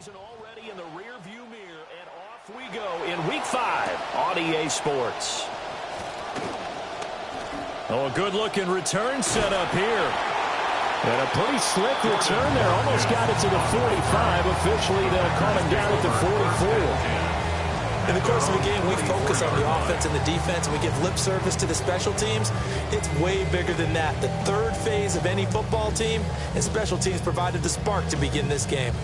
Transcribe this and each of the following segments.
Already in the rear-view mirror, and off we go in Week 5 on EA Sports. Oh, a good-looking return set up here. And a pretty slick return there. Almost got it to the 45. Officially, they'll call it down at the 44. In the course of the game, we focus on the offense and the defense, and we give lip service to the special teams. It's way bigger than that. The third phase of any football team, and special teams provided the spark to begin this game.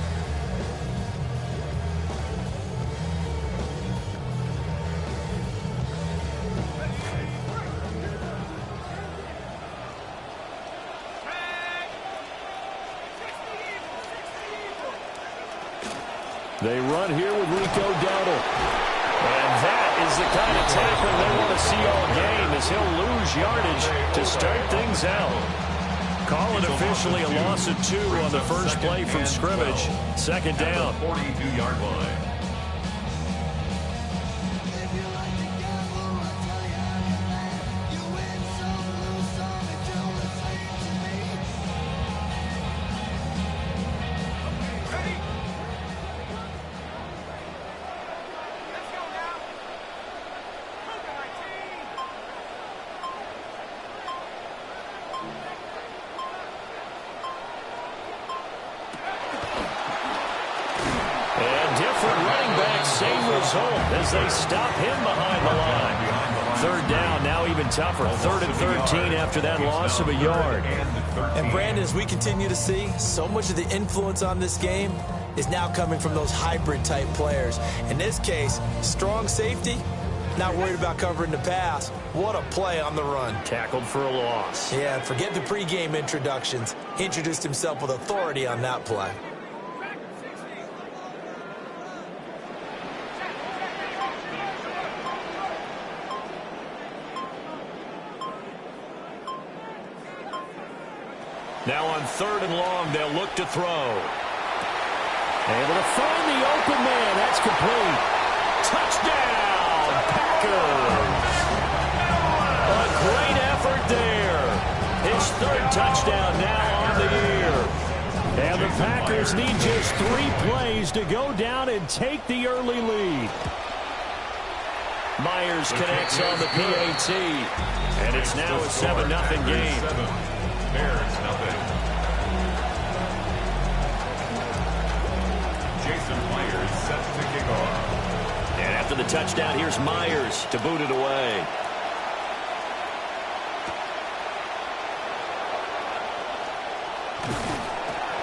They run here with Rico Dowdle. And that is the kind of tackle they want to see all game, as he'll lose yardage to start things out. Call it officially a loss of 2 on the first play from scrimmage. Second down. 42-yard line. As they stop him behind the line. Third down, now even tougher. 3rd and 13 after that loss of a yard. And Brandon, as we continue to see, so much of the influence on this game is now coming from those hybrid-type players. In this case, strong safety, not worried about covering the pass. What a play on the run. Tackled for a loss. Yeah, forget the pregame introductions. Introduced himself with authority on that play. Now on 3rd and long, they'll look to throw. Able to find the open man. That's complete. Touchdown, Packers. A great effort there. His 3rd touchdown now on the year. And the Packers need just 3 plays to go down and take the early lead. Myers connects on the PAT. And it's now a 7-0 game. Bears, nothing. Jason Myers set to kick off. And after the touchdown, here's Myers to boot it away.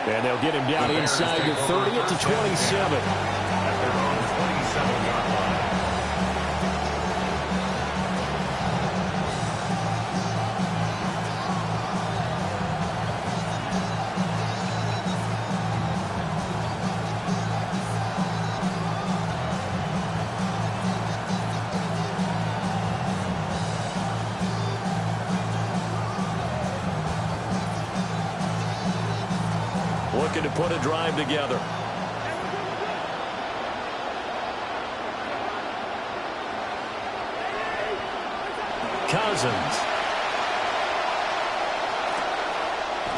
And they'll get him down inside the 30 at the 27. At their own 27-yard line. Looking to put a drive together. Cousins.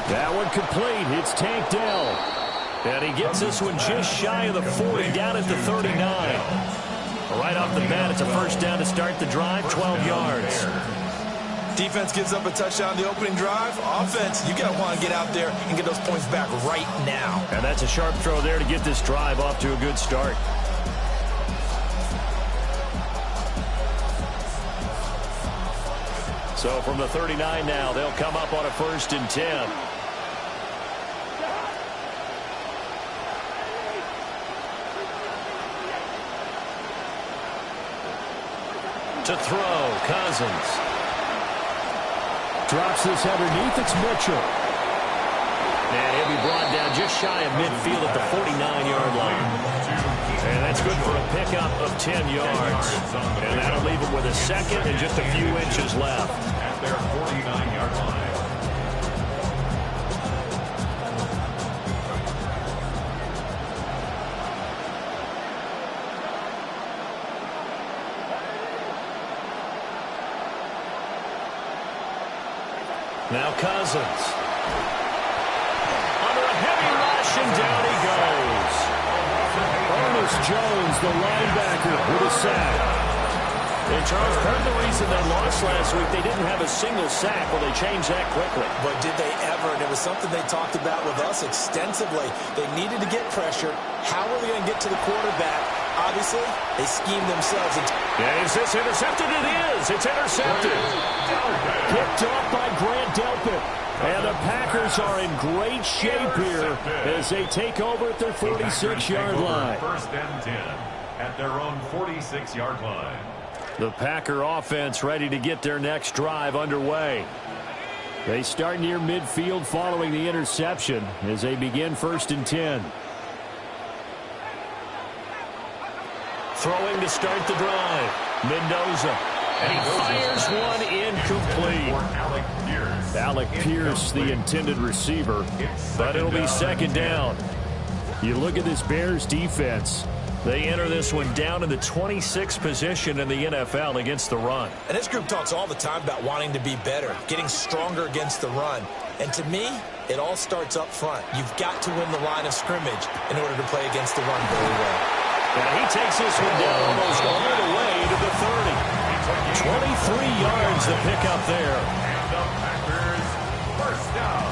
That one complete. It's Tank Dell. And he gets this one just shy of the 40, down at the 39. Right off the bat, it's a first down to start the drive, 12 yards. Defense gives up a touchdown the opening drive. Offense, you got to want to get out there and get those points back right now. And that's a sharp throw there to get this drive off to a good start. So from the 39 now, they'll come up on a 1st and 10. To throw, Cousins. Drops this underneath. It's Mitchell. And he'll be brought down just shy of midfield at the 49-yard line. And that's good for a pickup of 10 yards. And that'll leave him with a 2nd and just a few inches left. At their 49-yard line. Now Cousins. Under a heavy rush, and down he goes. Chris Jones, the linebacker, with a sack. And, Charles, part of the reason they lost last week, they didn't have a single sack. Well, they changed that quickly. But did they ever? And it was something they talked about with us extensively. They needed to get pressure. How are they going to get to the quarterback? Obviously, they schemed themselves. And is this intercepted? It is. It's intercepted. Picked off by Grant Delpit. And the Packers are in great shape here as they take over at their 46-yard line. First and 10 at their own 46-yard line. The Packer offense ready to get their next drive underway. They start near midfield following the interception as they begin 1st and 10. Throwing to start the drive. Mendoza. And he fires one incomplete. Alec Pierce, the intended receiver. But it'll be 2nd down. You look at this Bears defense. They enter this one down in the 26th position in the NFL against the run. And this group talks all the time about wanting to be better, getting stronger against the run. And to me, it all starts up front. You've got to win the line of scrimmage in order to play against the run very well. And he takes this one down almost all the way to the 30. 23 yards to pick up there. And the Packers first down.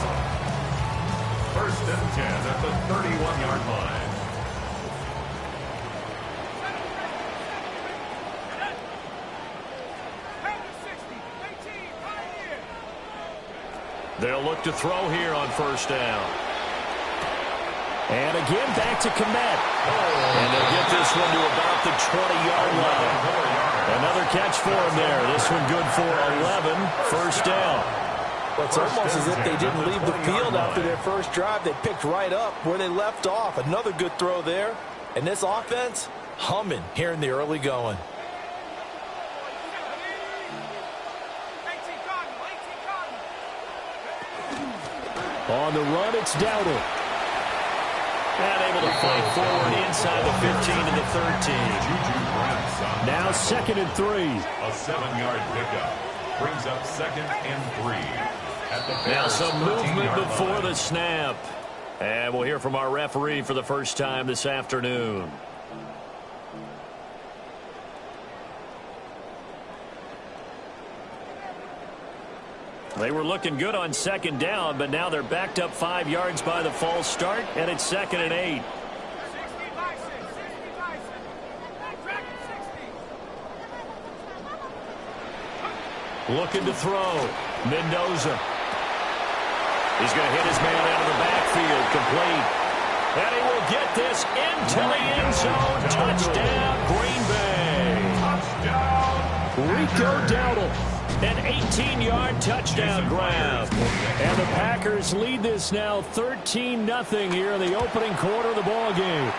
1st and 10 at the 31-yard line. They'll look to throw here on 1st down. And again, back to Kmet. And they'll get this one to about the 20-yard line. Another catch for him there. This one good for 11. 1st down. Well, it's almost as if they didn't leave the field after their first drive. They picked right up where they left off. Another good throw there. And this offense, humming here in the early going. On the run, it's Dowdle. And able to fight forward inside the 15 and the 13. Now 2nd and 3. A 7-yard pickup brings up 2nd and 3. At the now some movement before line. the snap. And we'll hear from our referee for the first time this afternoon. They were looking good on 2nd down, but now they're backed up 5 yards by the false start, and it's 2nd and 8. Looking to throw. Mendoza. He's going to hit his man out of the backfield. Complete. And he will get this into the end zone. Touchdown, Green Bay. Rico Dowdle. An 18-yard touchdown grab. And the Packers lead this now 13-0 here in the opening quarter of the ballgame.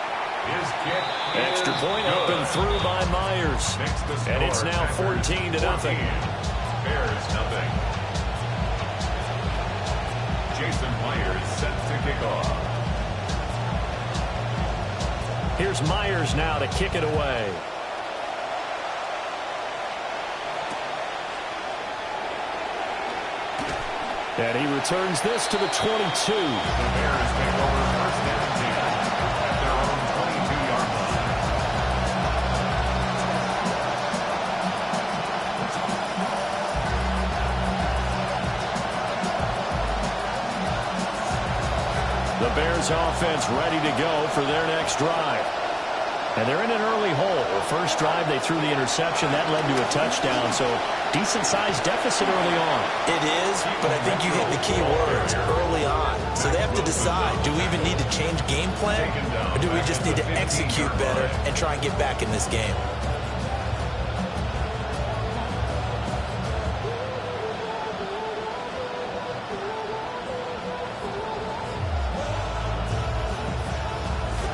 Extra point up and through by Myers. And it's now 14-0. Bears nothing. Jason Myers set to kick off. Here's Myers now to kick it away. And he returns this to the 22. The Bears take over 1st and 10 at their own 22-yard line. The Bears offense ready to go for their next drive. And they're in an early hole. First drive, they threw the interception. That led to a touchdown, so decent-sized deficit early on. It is, but I think you hit the key words early on. So they have to decide, do we even need to change game plan, or do we just need to execute better and try and get back in this game?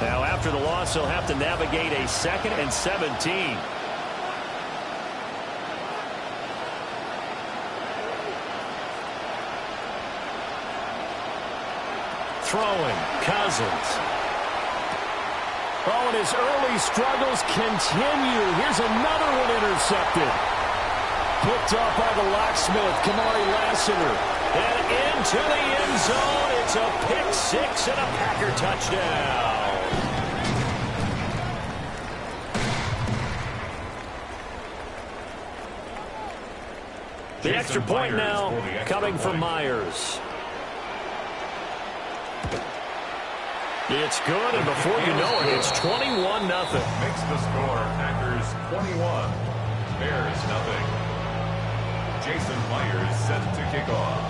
Now, after the loss, they'll have to navigate a 2nd and 17. Throwing, Cousins. Oh, and his early struggles continue. Here's another one intercepted. Picked off by the locksmith, Kamari Lassiter. And into the end zone. It's a pick six and a Packer touchdown. The extra point now coming from Myers. It's good, and before you know it, it's 21-0. Makes the score Packers 21, Bears nothing. Jason Myers set to kick off.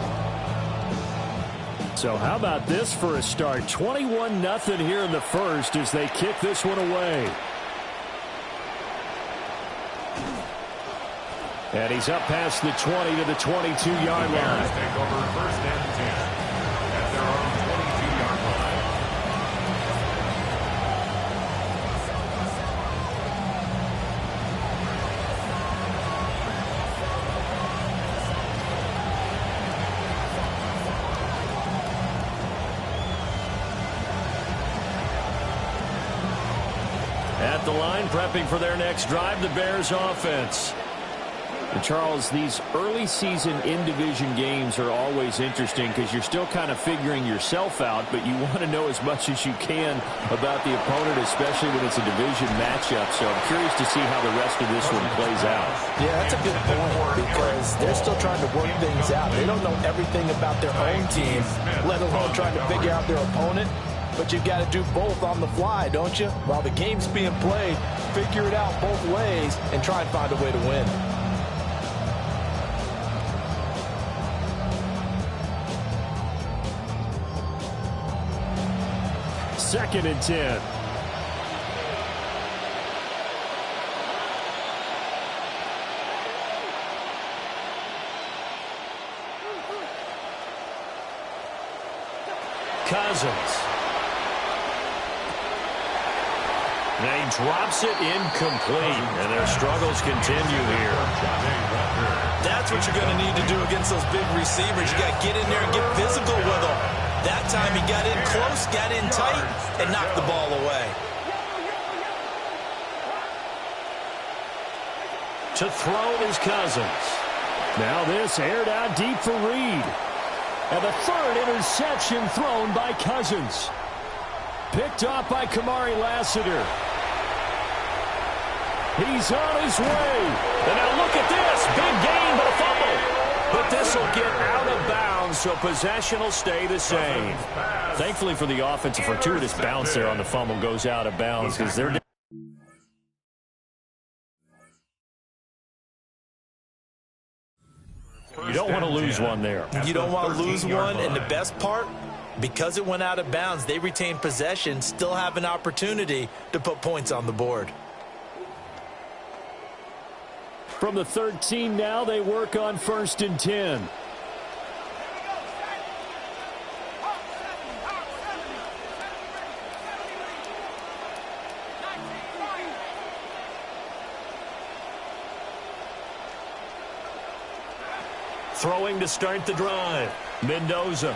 So how about this for a start? 21-0 here in the first as they kick this one away. And he's up past the 20 to the 22-yard line. Take over first and 10 at their own 22-yard line. At the line, prepping for their next drive, the Bears offense. And Charles, these early season in-division games are always interesting because you're still kind of figuring yourself out, but you want to know as much as you can about the opponent, especially when it's a division matchup. So I'm curious to see how the rest of this one plays out. Yeah, that's a good point because they're still trying to work things out. They don't know everything about their own team, let alone trying to figure out their opponent. But you've got to do both on the fly, don't you? While the game's being played, figure it out both ways and try and find a way to win. Second and 10. Cousins. And he drops it incomplete, and their struggles continue here. That's what you're going to need to do against those big receivers. You got to get in there and get physical with them. That time he got in close, got in tight, and knocked the ball away. To throw is Cousins. Now this aired out deep for Reed. And the third interception thrown by Cousins. Picked off by Kamari Lassiter. He's on his way. And now look at this. Big gain, but a fumble. But this will get out of bounds, so possession will stay the same. Thankfully for the offense, a fortuitous bounce there on the fumble goes out of bounds because they're... You don't want to lose one there. You don't want to lose one, and the best part, because it went out of bounds, they retain possession, still have an opportunity to put points on the board. From the 13 now, they work on 1st and 10. Throwing to start the drive. Mendoza.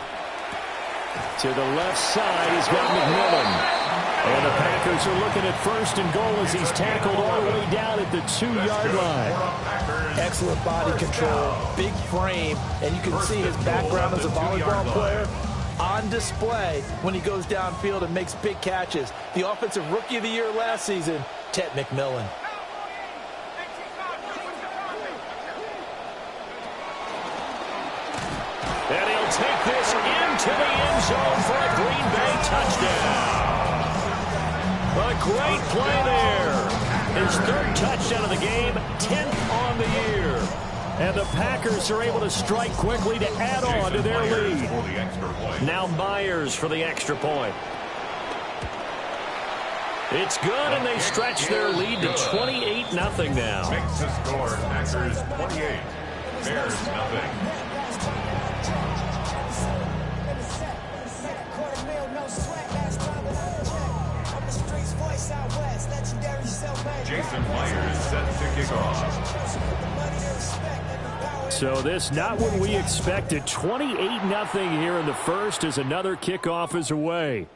To the left side, he's got McMillan. And the Packers are looking at 1st and goal as he's tackled all the way down at the 2-yard line. Excellent body control, big frame, and you can see his background as a volleyball player on display when he goes downfield and makes big catches. The Offensive Rookie of the Year last season, Ted McMillan. And he'll take this into the end zone for a Green Bay touchdown. A great play there. His 3rd touchdown of the game, 10th on the year. And the Packers are able to strike quickly to add on to their lead. Now Myers for the extra point. It's good, and they stretch their lead to 28-0 now. Makes the score Packers 28, Bears nothing. Jason Myers set to kick off. So this not what we expected. 28-0 here in the first as another kickoff is away.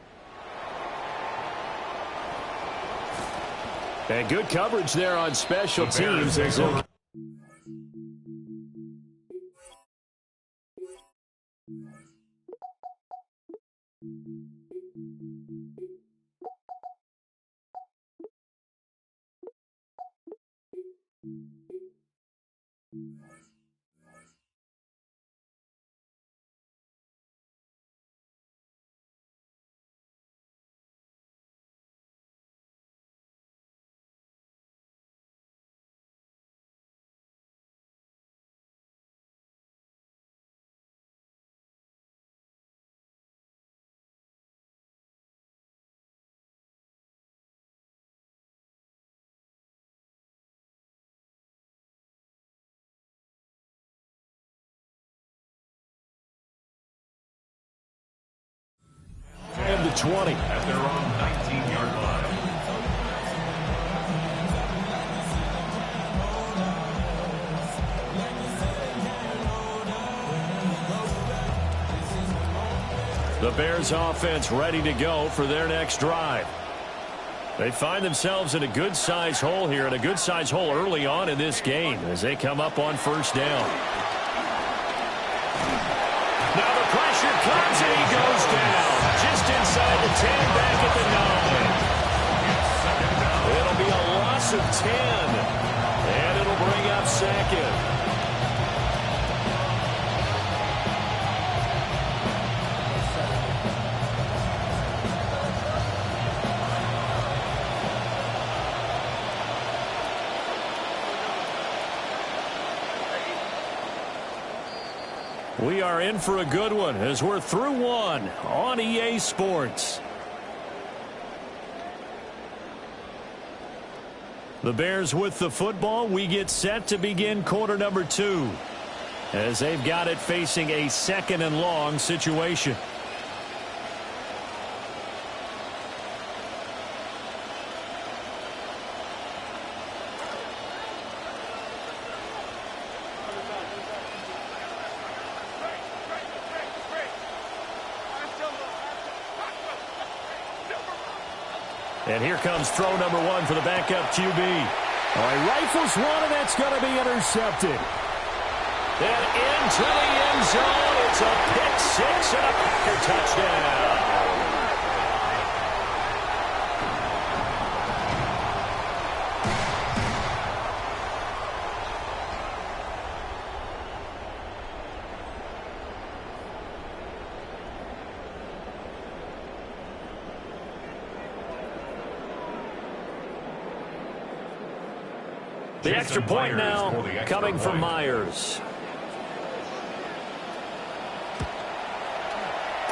And good coverage there on special teams. 20. At their own 19-yard line. The Bears offense ready to go for their next drive. They find themselves in a good-sized hole here, and a good-sized hole early on in this game as they come up on first down. Now the pressure comes, and he goes down. Just inside the 10, back at the 9. It'll be a loss of 10, and it'll bring up second. We are in for a good one as we're through one on EA Sports. The Bears with the football. We get set to begin quarter number 2 as they've got it facing a 2nd and long situation. And here comes throw number 1 for the backup QB. All right, rifles one, and that's going to be intercepted. And into the end zone. It's a pick 6 and a Packer touchdown. The extra point now coming from Myers.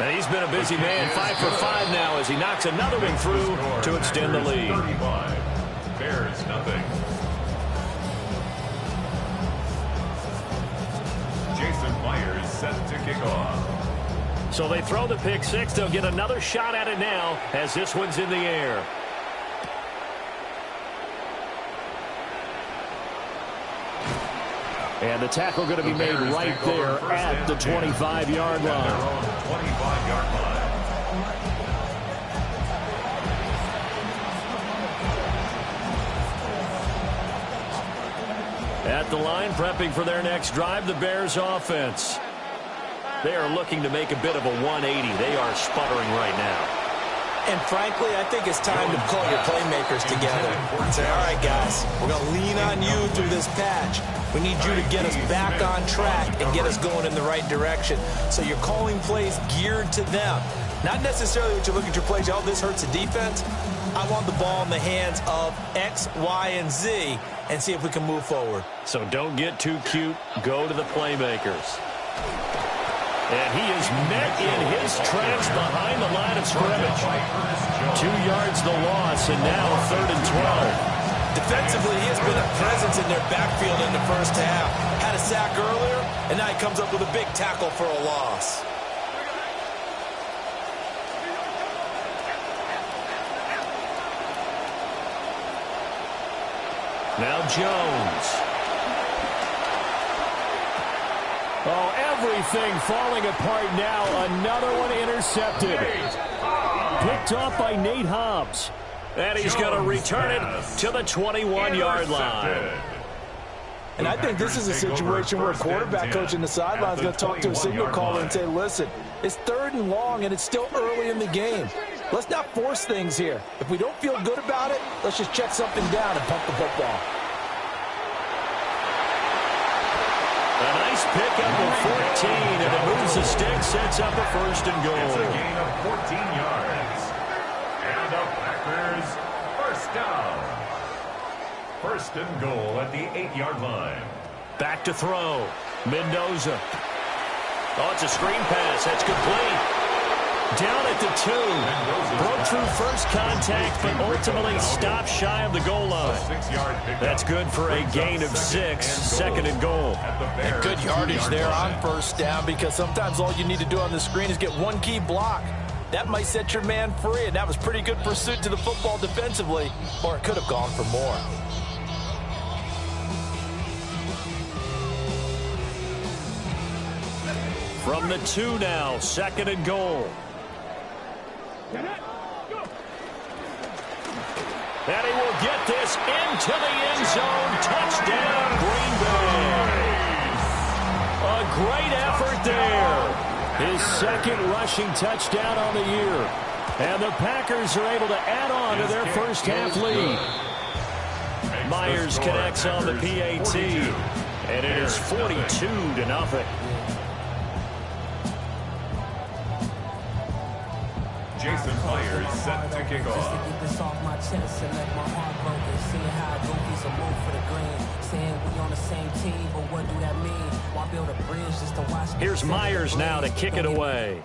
And he's been a busy man, 5 for 5 now as he knocks another one through to extend the lead. 35. Bears nothing. Jason Myers set to kick off. So they throw the pick 6. They'll get another shot at it now as this one's in the air. And the tackle going to be made right there at the 25-yard line. 25-yard line. At the line, prepping for their next drive, the Bears offense. They are looking to make a bit of a 180. They are sputtering right now. And frankly, I think it's time to call your playmakers together and say, all right, guys, we're going to lean on you through this patch. We need you to get us back on track and get us going in the right direction. So you're calling plays geared to them. Not necessarily what you're looking to play. Oh, this hurts the defense. I want the ball in the hands of X, Y, and Z and see if we can move forward. So don't get too cute. Go to the playmakers. And he is met in his tracks behind the line of scrimmage. 2 yards the loss, and now 3rd and 12. Defensively, he has been a presence in their backfield in the first half. Had a sack earlier, and now he comes up with a big tackle for a loss. Now Jones. Oh, everything falling apart now. Another one intercepted. Picked off by Nate Hobbs. And he's going to return it to the 21-yard line. And I think this is a situation where a quarterback coach in the sideline is going to talk to a signal caller and say, listen, it's 3rd and long, and it's still early in the game. Let's not force things here. If we don't feel good about it, let's just check something down and pump the football. A nice pickup of 14, and it moves the stick, sets up a 1st and goal. It's a gain of 14 yards. And the Packers, 1st down. 1st and goal at the 8-yard line. Back to throw. Mendoza. Oh, it's a screen pass. That's complete. Down at the 2. Broke through first contact, but ultimately stopped shy of the goal line. That's good for a gain of 6. 2nd and goal. And good yardage there on 1st down, because sometimes all you need to do on the screen is get one key block. That might set your man free, and that was pretty good pursuit to the football defensively, or it could have gone for more. From the 2 now, 2nd and goal. And he will get this into the end zone. Touchdown, Green Bay. A great effort there. His 2nd rushing touchdown on the year. And the Packers are able to add on to their first half lead. Myers connects on the PAT. And it is 42-0. Jason Myers set to kick off. Get this off my chest and let my heart broken. Seeing how I go, he's a move for the green. Saying we on the same team, but what do that mean? Why build a bridge just to watch? Here's Myers now to kick it away.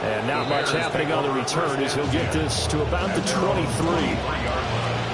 And not much happening on the return as he'll get this to about the 23.